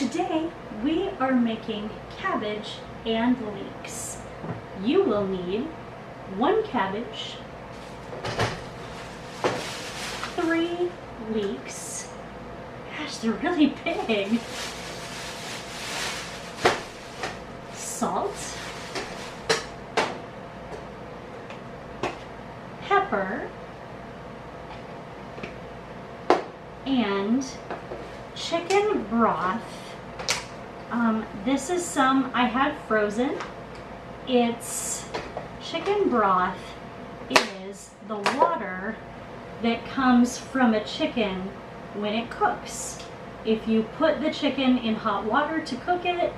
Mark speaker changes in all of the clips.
Speaker 1: Today we are making cabbage and leeks. You will need 1 cabbage, 3 leeks. Gosh, they're really big. Salt, pepper, and chicken broth. This is some I had frozen. It's chicken broth is the water that comes from a chicken when it cooks. If you put the chicken in hot water to cook it,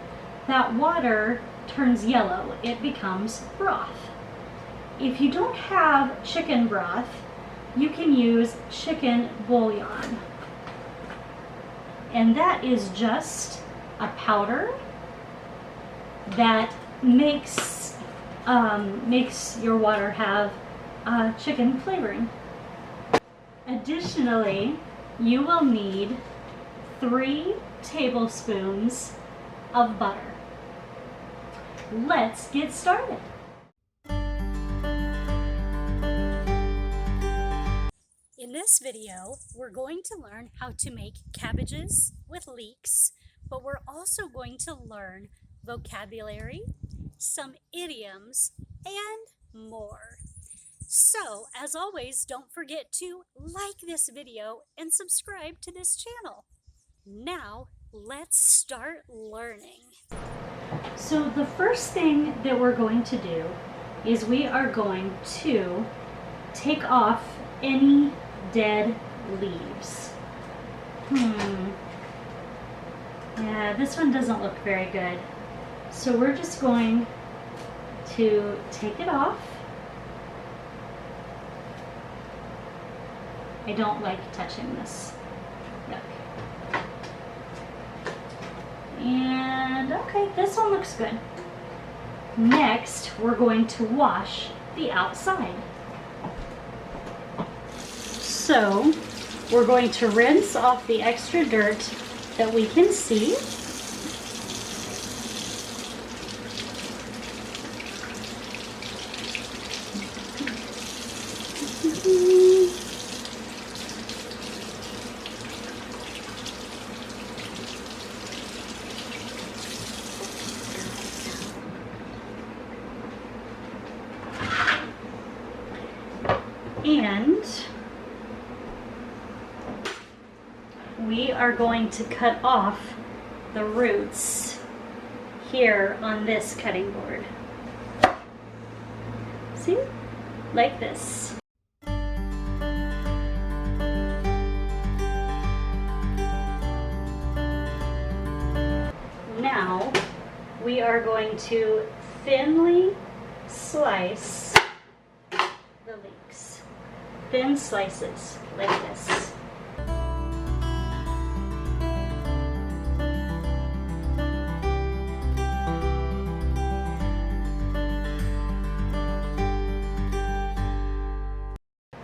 Speaker 1: that water turns yellow. It becomes broth. If you don't have chicken broth, you can use chicken bouillon. And that is just a powder that makes your water have chicken flavoring. Additionally, you will need 3 tablespoons of butter. Let's get started. In this video, we're going to learn how to make cabbages with leeks, but we're also going to learn vocabulary, some idioms, and more. So, as always, don't forget to like this video and subscribe to this channel. Now, let's start learning. So the first thing that we're going to do is we are going to take off any dead leaves. Yeah, this one doesn't look very good. So we're just going to take it off. I don't like touching this. Yuck. And okay, this one looks good. Next, we're going to wash the outside. So, we're going to rinse off the extra dirt that we can see. And we are going to cut off the roots here on this cutting board. See? Like this. Now we are going to thinly slice the leeks. Thin slices like this.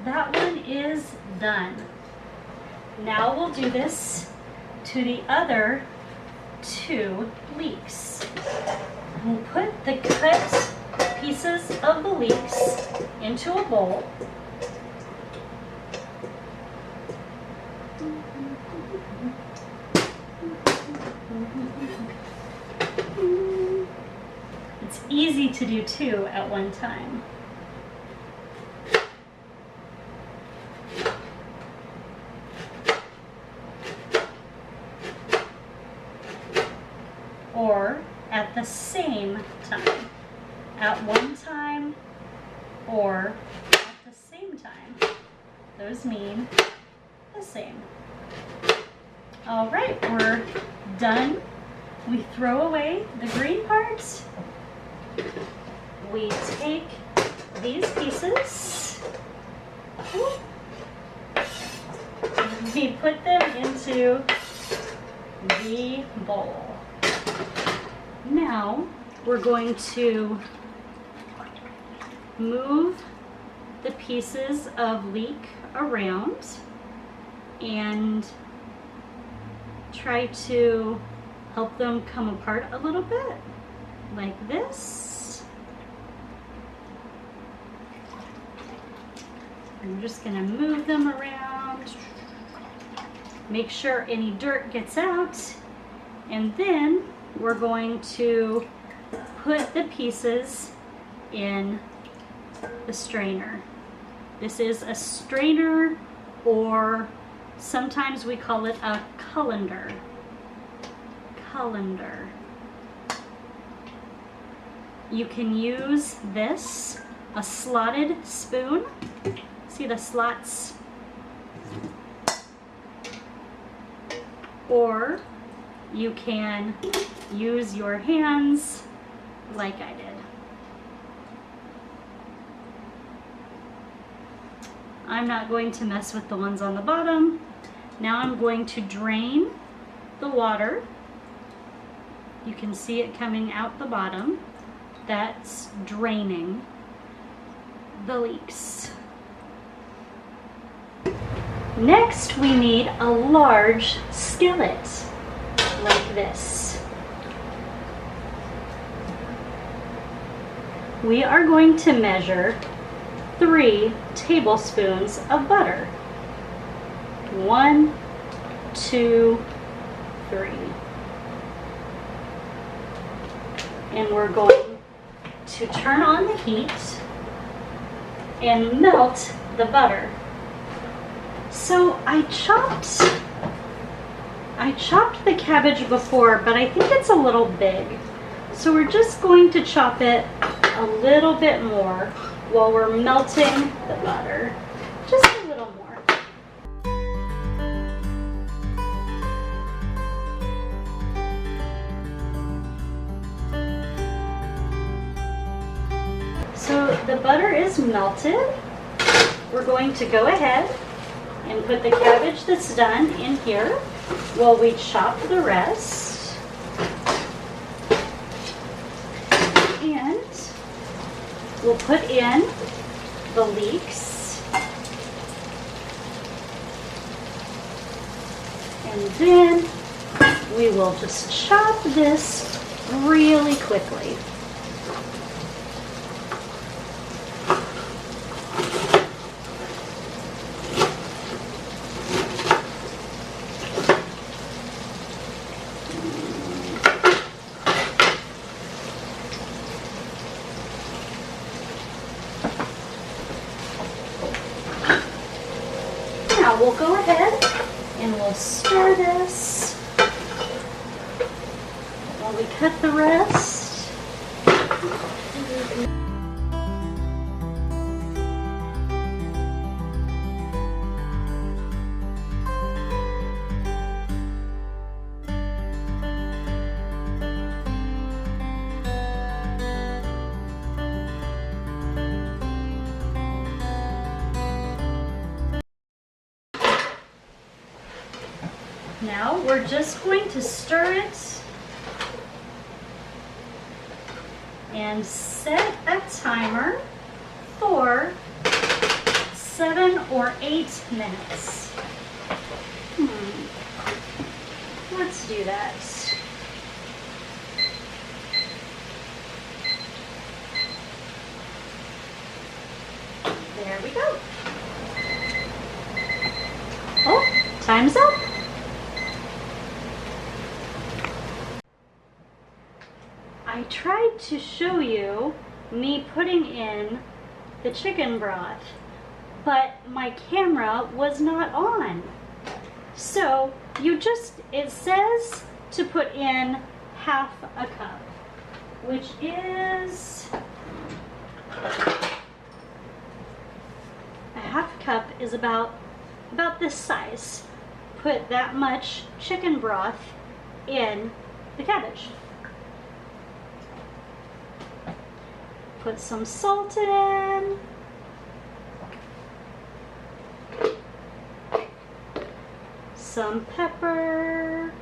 Speaker 1: That one is done. Now we'll do this to the other 2 leeks. We'll put the cut pieces of the leeks into a bowl. It's easy to do 2 at one time. Or at the same time. At one time or at the same time. Those mean the same. All right, we're done. We throw away the green parts. We take these pieces. We put them into the bowl. Now we're going to move the pieces of leek around and try to help them come apart a little bit, like this. I'm just gonna move them around, make sure any dirt gets out, and then we're going to put the pieces in the strainer. This is a strainer, or sometimes we call it a colander. Colander. You can use this, a slotted spoon. See the slots? Or you can use your hands like I did. I'm not going to mess with the ones on the bottom. Now I'm going to drain the water. You can see it coming out the bottom. That's draining the leeks. Next, we need a large skillet like this. We are going to measure 3 tablespoons of butter. 1, 2, 3. And we're going to turn on the heat and melt the butter. So I chopped the cabbage before, but I think it's a little big. So we're just going to chop it a little bit more while we're melting the butter. Just a little more. So the butter is melted. We're going to go ahead and put the cabbage that's done in here while we chop the rest. And we'll put in the leeks. And then we will just chop this really quickly. Now we'll go ahead and we'll stir this while we cut the rest. Now we're just going to stir it and set a timer for 7 or 8 minutes. Let's do that. There we go. Oh, time's up. I tried to show you me putting in the chicken broth, but my camera was not on. So it says to put in half a cup, which is a half cup is about this size. Put that much chicken broth in the cabbage. Put some salt in. Some pepper.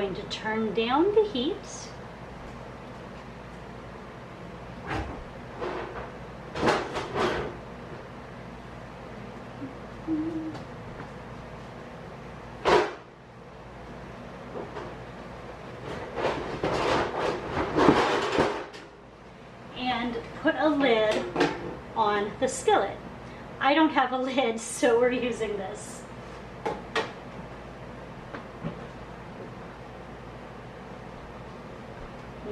Speaker 1: going to turn down the heat. And put a lid on the skillet. I don't have a lid, so we're using this.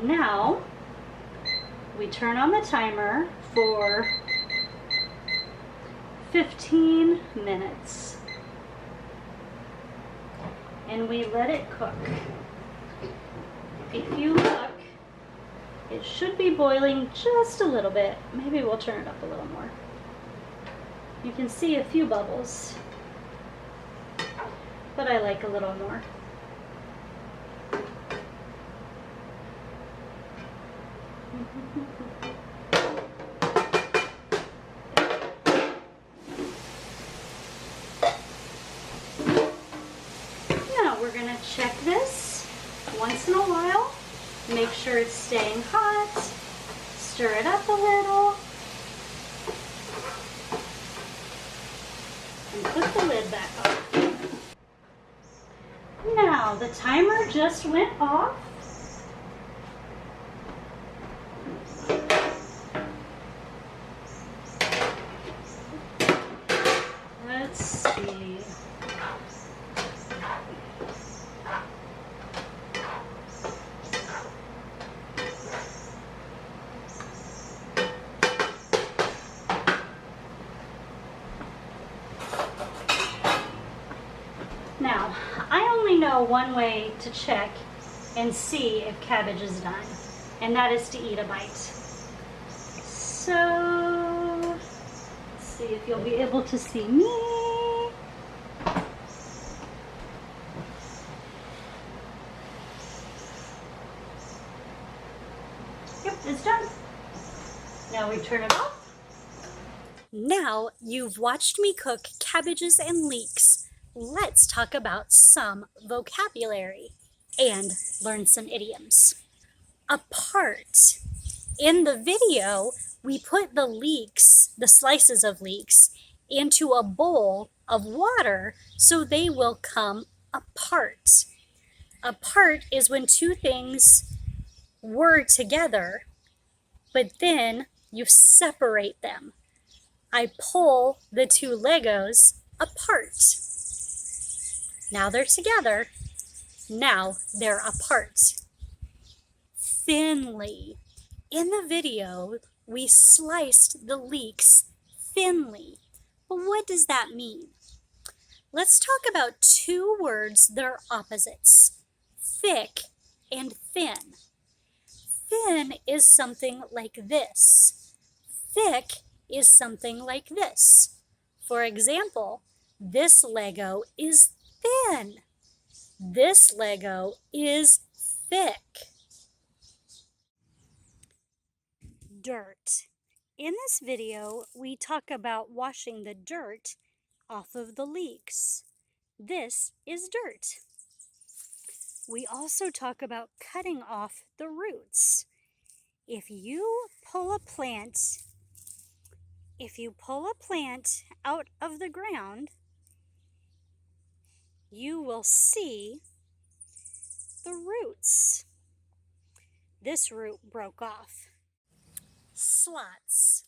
Speaker 1: Now, we turn on the timer for 15 minutes. And we let it cook. If you look, it should be boiling just a little bit. Maybe we'll turn it up a little more. You can see a few bubbles, but I like a little more. Now we're going to check this once in a while. Make sure it's staying hot. Stir it up a little. And put the lid back on. Now the timer just went off. Let's see. Now, I only know one way to check and see if cabbage is done, and that is to eat a bite. So, let's see if you'll be able to see me. Yep, it's done. Now we turn it off. Now you've watched me cook cabbages and leeks. Let's talk about some vocabulary and learn some idioms. Apart. In the video, we put the leeks, the slices of leeks, into a bowl of water so they will come apart. Apart is when two things were together, but then you separate them. I pull the two Legos apart. Now they're together. Now they're apart. Thinly. In the video, we sliced the leeks thinly. But what does that mean? Let's talk about two words that are opposites. Thick and thin. Thin is something like this. Thick is something like this. For example, this Lego is thin. This Lego is thick. Dirt. In this video, we talk about washing the dirt off of the leeks. This is dirt. We also talk about cutting off the roots. If you pull a plant out of the ground, you will see the roots. This root broke off. Slots.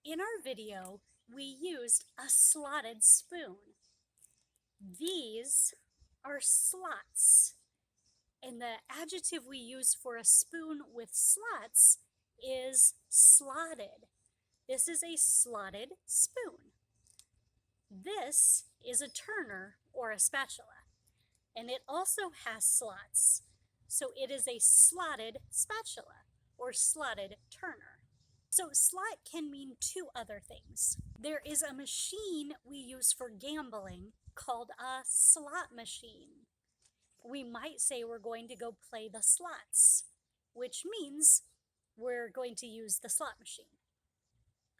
Speaker 1: In our video, we used a slotted spoon. These are slots. And the adjective we use for a spoon with slots is slotted. This is a slotted spoon. This is a turner or a spatula, and it also has slots. So it is a slotted spatula or slotted turner. So slot can mean two other things. There is a machine we use for gambling called a slot machine. We might say we're going to go play the slots, which means we're going to use the slot machine.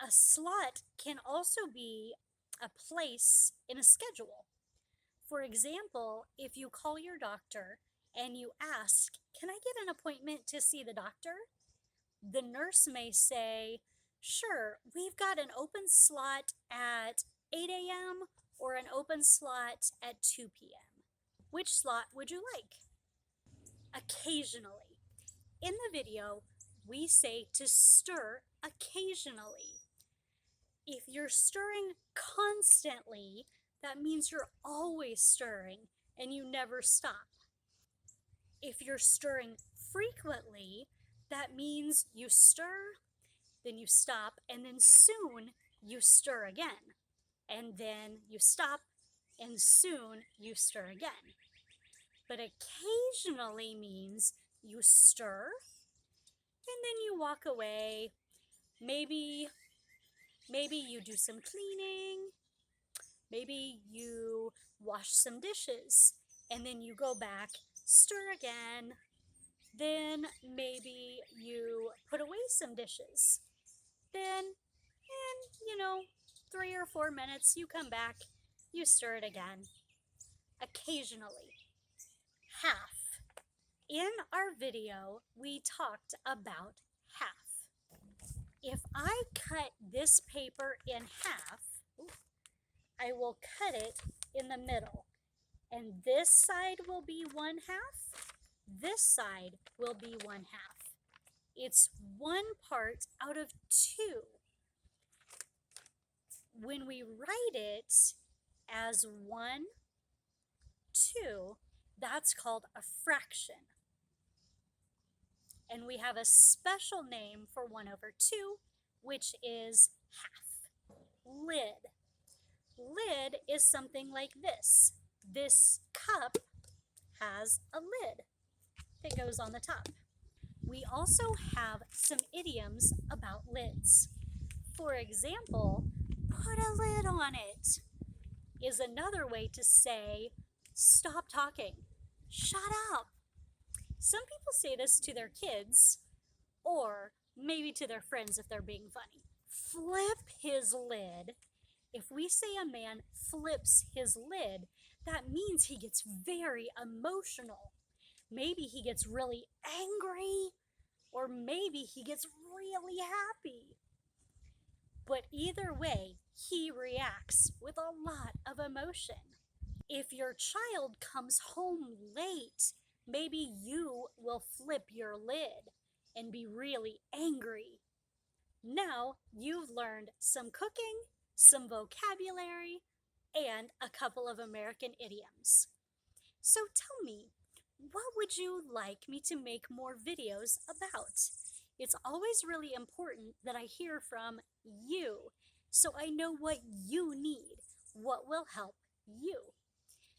Speaker 1: A slot can also be a place in a schedule. For example, if you call your doctor and you ask, "Can I get an appointment to see the doctor?" The nurse may say, "Sure, we've got an open slot at 8 a.m. or an open slot at 2 p.m. Which slot would you like?" Occasionally. In the video, we say to stir occasionally. If you're stirring constantly, that means you're always stirring and you never stop. If you're stirring frequently, that means you stir, then you stop, and then soon you stir again. And then you stop, and soon you stir again. But occasionally means you stir, and then you walk away. Maybe you do some cleaning. Maybe you wash some dishes, and then you go back, stir again. Then maybe you put away some dishes. Then, in 3 or 4 minutes, you come back, you stir it again. Occasionally. Half. In our video, we talked about half. If I cut this paper in half, I will cut it in the middle. And this side will be 1/2. This side will be 1/2. It's 1 part out of 2. When we write it as 1, 2, that's called a fraction. And we have a special name for 1/2, which is half. Lid. Lid is something like this. This cup has a lid that goes on the top. We also have some idioms about lids. For example, put a lid on it is another way to say, stop talking, shut up. Some people say this to their kids, or maybe to their friends if they're being funny. Flip his lid. If we say a man flips his lid, that means he gets very emotional. Maybe he gets really angry, or maybe he gets really happy. But either way, he reacts with a lot of emotion. If your child comes home late, maybe you will flip your lid and be really angry. Now you've learned some cooking, some vocabulary, and a couple of American idioms. So tell me, what would you like me to make more videos about? It's always really important that I hear from you, so I know what you need, what will help you.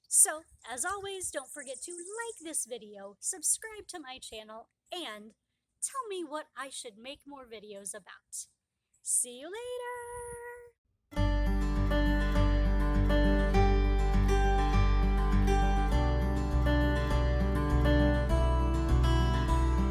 Speaker 1: So, as always, don't forget to like this video, subscribe to my channel, and tell me what I should make more videos about. See you later!